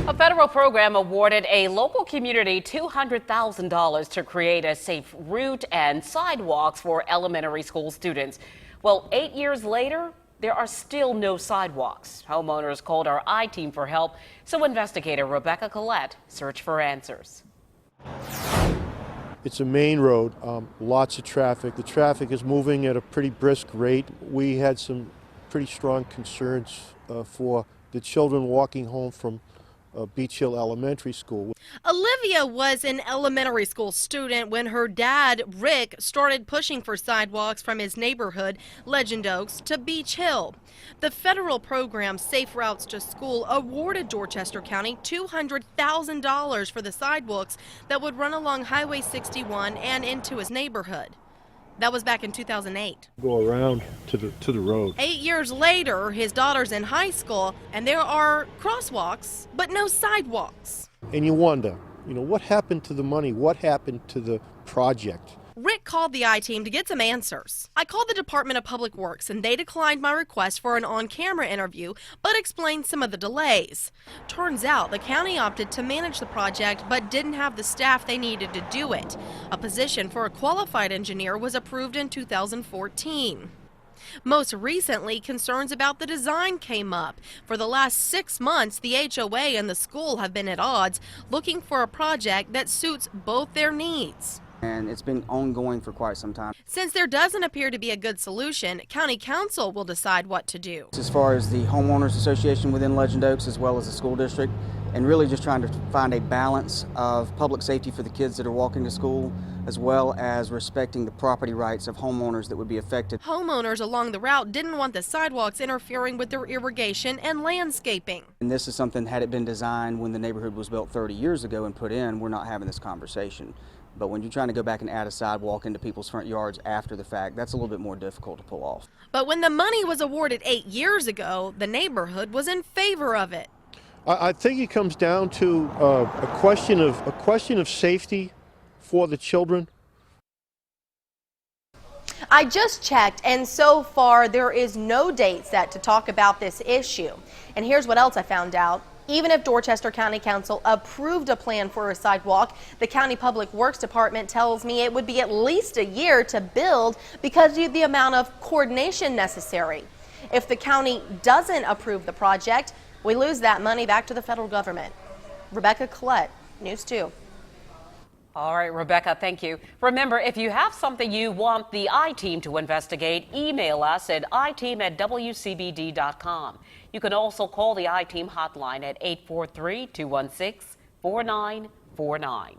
A federal program awarded a local community $200,000 to create a safe route and sidewalks for elementary school students. Well, 8 years later, there are still no sidewalks. Homeowners called our I-Team for help, so investigator Rebecca Collette searched for answers. It's a main road, lots of traffic. The traffic is moving at a pretty brisk rate. We had some pretty strong concerns for the children walking home from Beach Hill Elementary School. Olivia was an elementary school student when her dad, Rick, started pushing for sidewalks from his neighborhood, Legend Oaks, to Beach Hill. The federal program Safe Routes to School awarded Dorchester County $200,000 for the sidewalks that would run along Highway 61 and into his neighborhood. That was back in 2008. Go around to the road. 8 years later, his daughter's in high school, and there are crosswalks, but no sidewalks. And you wonder, what happened to the money? What happened to the project? Rick called the I-Team to get some answers. I called the Department of Public Works, and they declined my request for an on-camera interview, but explained some of the delays. Turns out the county opted to manage the project, but didn't have the staff they needed to do it. A position for a qualified engineer was approved in 2014. Most recently, concerns about the design came up. For the last 6 months, the HOA and the school have been at odds, looking for a project that suits both their needs. And it's been ongoing for quite some time. Since there doesn't appear to be a good solution, County Council will decide what to do. As far as the homeowners association within Legend Oaks as well as the school district, and really just trying to find a balance of public safety for the kids that are walking to school, as well as respecting the property rights of homeowners that would be affected. Homeowners along the route didn't want the sidewalks interfering with their irrigation and landscaping. And this is something, had it been designed when the neighborhood was built 30 years ago and put in, we're not having this conversation. But when you're trying to go back and add a sidewalk into people's front yards after the fact, that's a little bit more difficult to pull off. But when the money was awarded 8 years ago, the neighborhood was in favor of it. I think it comes down to a question of safety for the children. I just checked, and so far there is no date set to talk about this issue. And here's what else I found out. Even if Dorchester County Council approved a plan for a sidewalk, the County Public Works Department tells me it would be at least a year to build because of the amount of coordination necessary. If the county doesn't approve the project, we lose that money back to the federal government. Rebecca Collette, News 2. All right, Rebecca, thank you. Remember, if you have something you want the I-Team to investigate, email us at iteam@wcbd.com. You can also call the I-Team hotline at 843-216-4949.